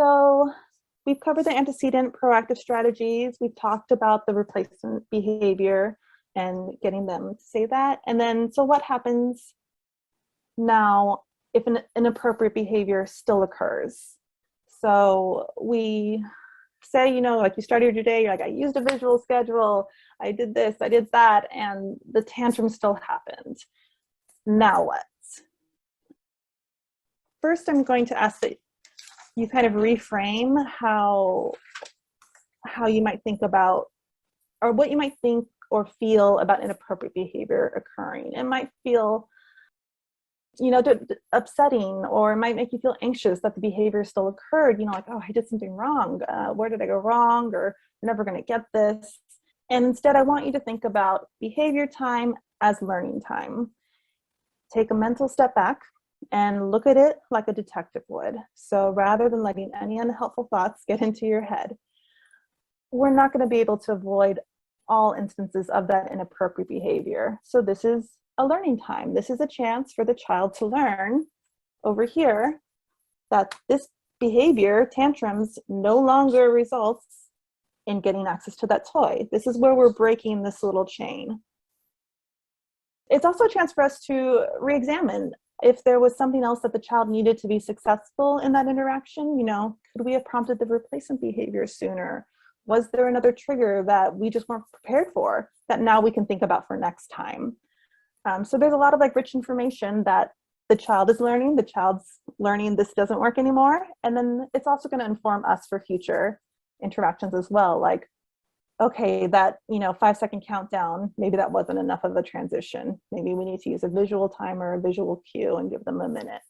So we've covered the antecedent proactive strategies. We've talked about the replacement behavior and getting them to say that. And then, so what happens now if an inappropriate behavior still occurs? So we say, like you started your day, you're like, I used a visual schedule, I did this, I did that, and the tantrum still happened. Now what? First, I'm going to ask that you kind of reframe how you might think about, or what you might think or feel about inappropriate behavior occurring. It might feel, upsetting, or it might make you feel anxious that the behavior still occurred, like, oh, I did something wrong. Where did I go wrong? Or I'm never going to get this. And instead, I want you to think about behavior time as learning time. Take a mental step back and look at it like a detective would. So rather than letting any unhelpful thoughts get into your head, we're not going to be able to avoid all instances of that inappropriate behavior. So this is a learning time. This is a chance for the child to learn over here that this behavior, tantrums, no longer results in getting access to that toy. This is where we're breaking this little chain. It's also a chance for us to re-examine if there was something else that the child needed to be successful in that interaction. Could we have prompted the replacement behavior sooner? Was there another trigger that we just weren't prepared for that now we can think about for next time? So there's a lot of rich information that the child is learning. The child's learning this doesn't work anymore. And then it's also going to inform us for future interactions as well. Like, okay, that 5-second countdown, maybe that wasn't enough of a transition. Maybe we need to use a visual timer, a visual cue, and give them a minute.